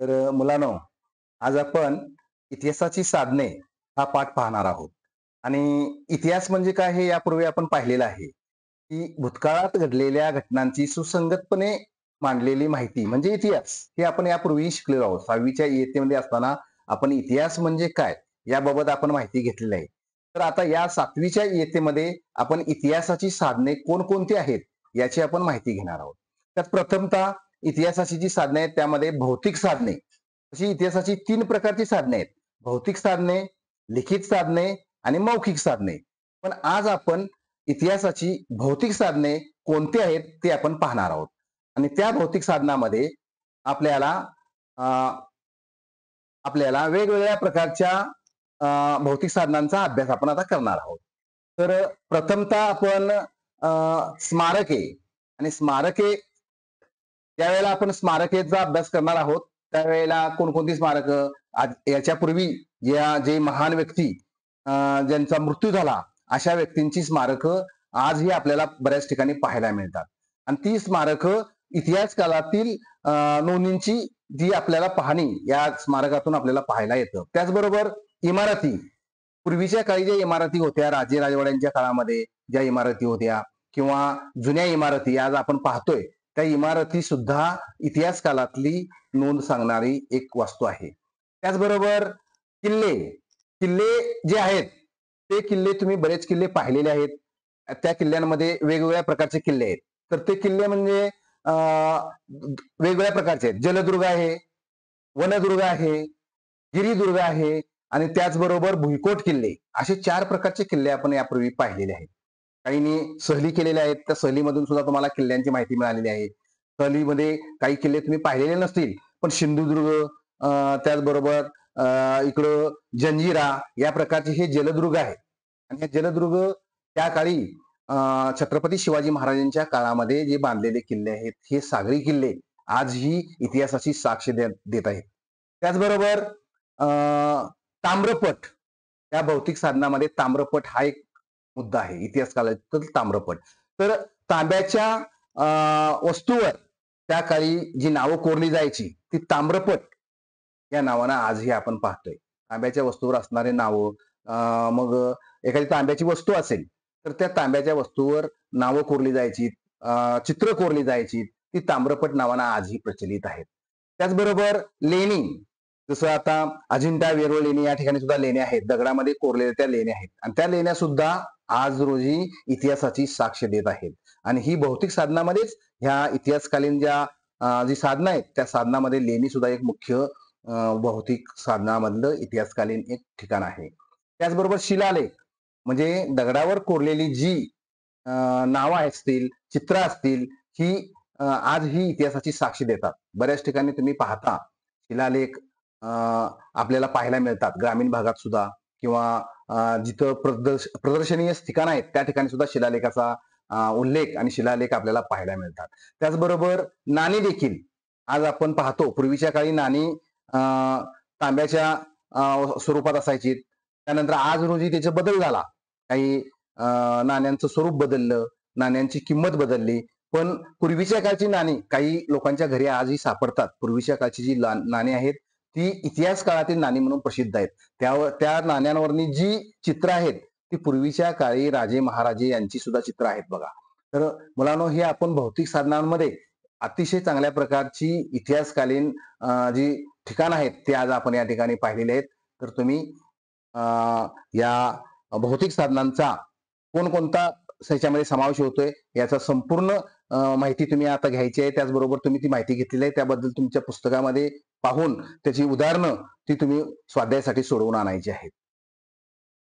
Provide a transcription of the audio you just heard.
मुलांनो, आज आपण इतिहासाची साधने हा पाठ पाहणार आहोत. आणि इतिहास म्हणजे काय हे यापूर्वी आपण पाहिलेलं आहे, की भूतकाळात घडलेल्या घटनांची सुसंगतपणे मांडलेली माहिती म्हणजे इतिहास. हे आपण यापूर्वीही शिकलेलो आहोत. 6वीच्या इयत्तेमध्ये असताना आपण इतिहास म्हणजे काय याबाबत आपण माहिती घेतलेली आहे. तर आता या 7वीच्या इयत्तेमध्ये आपण इतिहासाची साधने कोणकोणती आहेत याची आपण माहिती घेणार आहोत. त्यात प्रथमतः इतिहासाची जी साधने आहेत त्यामध्ये भौतिक साधने. अशी इतिहासाची 3 प्रकारची साधने आहेत. भौतिक साधने, लिखित साधने आणि मौखिक साधने. पण आज आपण इतिहासाची भौतिक साधने कोणती आहेत ते आपण पाहणार आहोत. आणि त्या भौतिक साधनामध्ये आपल्याला अ, आपल्याला वेगवेगळ्या प्रकारच्या भौतिक साधनांचा अभ्यास आपण आता करणार आहोत. प्रथमतः आपण स्मारके आणि स्मारके ज्यावेळेला आपण स्मारकेचा अभ्यास करणार आहोत, त्यावेळेला कोणकोणती स्मारकं याच्यापूर्वी जे महान व्यक्ती अ, ज्यांचा मृत्यू झाला, अशा व्यक्तींची स्मारकं आजही आपल्याला बऱ्याच ठिकाणी पाहायला मिळतात. आणि ती स्मारकं इतिहास काळातील नोंदींची जी आपल्याला पाहणी या स्मारकातून आपल्याला पाहायला येतं. त्याचबरोबर इमारती, पूर्वीच्या काळी ज्या इमारती होत्या, राजे-राजवाड्यांच्या काळामध्ये ज्या इमारती होत्या किंवा जुन्या इमारती आज आपण पाहतोय, त्या इमारती सुद्धा इतिहास काळातली नोंद सांगणारी एक वास्तू आहे. त्याचबरोबर किल्ले, किल्ले जे आहेत, ते किल्ले तुम्ही बरेच किल्ले पाहिलेले आहेत. त्या किल्ल्यांमध्ये वेगवेगळ्या प्रकारचे किल्ले आहेत. तर ते किल्ले म्हणजे वेगवेगळ्या प्रकारचे आहेत. जलदुर्ग आहे, वनदुर्ग आहे, गिरिदुर्ग आहे आणि त्याचबरोबर भुईकोट किल्ले. असे 4 प्रकारचे किल्ले आपण यापूर्वी पाहिलेले आहेत. काहींनी सहली केलेल्या आहेत. त्या सहलीमधून सुद्धा तुम्हाला किल्ल्यांची माहिती मिळालेली आहे. सहलीमध्ये काही किल्ले तुम्ही पाहिलेले नसतील, पण सिंधुदुर्ग त्याचबरोबर इकडं जंजिरा या प्रकारचे हे जलदुर्ग आहेत. आणि हे जलदुर्ग त्या काळी छत्रपती शिवाजी महाराजांच्या काळामध्ये जे बांधलेले किल्ले आहेत, हे सागरी किल्ले आजही इतिहासाची साक्ष देत आहेत. त्याचबरोबर अ, ताम्रपट, या भौतिक साधनामध्ये ताम्रपट हा एक मुद्दा आहे. इतिहास काळातील ताम्रपट. तर तांब्याच्या वस्तूवर त्या काळी जी नावं कोरली जायची, ती ताम्रपट या नावानं आजही आपण पाहतोय. तांब्याच्या वस्तूवर असणारे नावं, मग एखादी तांब्याची वस्तू असेल, तर त्या तांब्याच्या वस्तूवर नावं कोरली जायची, चित्र कोरली जायची. ती ताम्रपट नावानं आजही प्रचलित आहेत. त्याचबरोबर लेणी, जसं आता अजिंठा वेरूळ लेणी या ठिकाणी सुद्धा लेण्या आहेत. दगडामध्ये कोरलेल्या त्या लेण्या आहेत. आणि त्या लेण्या सुद्धा आज रोजी इतिहासाची साक्ष देत आहेत. आणि ही भौतिक साधनामध्येच ह्या इतिहासकालीन जी साधनं आहेत, त्या साधनामध्ये लेणी सुद्धा एक मुख्य भौतिक साधनामधलं इतिहासकालीन एक ठिकाण आहे. त्याचबरोबर शिलालेख म्हणजे दगडावर कोरलेली जी नावं असतील, चित्र असतील, ही आज ही इतिहासाची साक्ष देतात. बऱ्याच ठिकाणी तुम्ही पाहता शिलालेख आपल्याला पाहायला मिळतात. ग्रामीण भागात सुद्धा किंवा जिथं प्रदर्शनीय ठिकाण आहेत, त्या ठिकाणी सुद्धा शिलालेखाचा उल्लेख आणि शिलालेख आपल्याला पाहायला मिळतात. त्याचबरोबर नाणी देखील आज आपण पाहतो. पूर्वीच्या काळी नाणी तांब्याच्या स्वरूपात असायची. त्यानंतर आज रोजी त्याचा बदल झाला. काही नाण्यांचं स्वरूप बदललं, नाण्यांची किंमत बदलली. पण पूर्वीच्या काळची नाणी काही लोकांच्या घरी आजही सापडतात. पूर्वीच्या काळची जी नाणी आहेत, ती इतिहास काळातील नाणी म्हणून प्रसिद्ध आहेत. त्या नाण्यांवरनी जी चित्र आहेत, ती पूर्वीच्या काळी राजे महाराजे यांची सुद्धा चित्र आहेत बघा. तर मुलांनो, हे आपण भौतिक साधनांमध्ये अतिशय चांगल्या प्रकारची इतिहासकालीन जी ठिकाण आहेत, ते आज आपण या ठिकाणी पाहिलेले आहेत. तर तुम्ही या भौतिक साधनांचा कोणकोणता ह्याच्यामध्ये समावेश होतोय याचा संपूर्ण माहिती तुम्ही आता घ्यायची आहे. त्याचबरोबर तुम्ही ती माहिती घेतलेली आहे, त्याबद्दल तुमच्या पुस्तकामध्ये पाहून त्याची उदाहरणं ती तुम्ही स्वाध्यायासाठी सोडवून आणायची आहेत.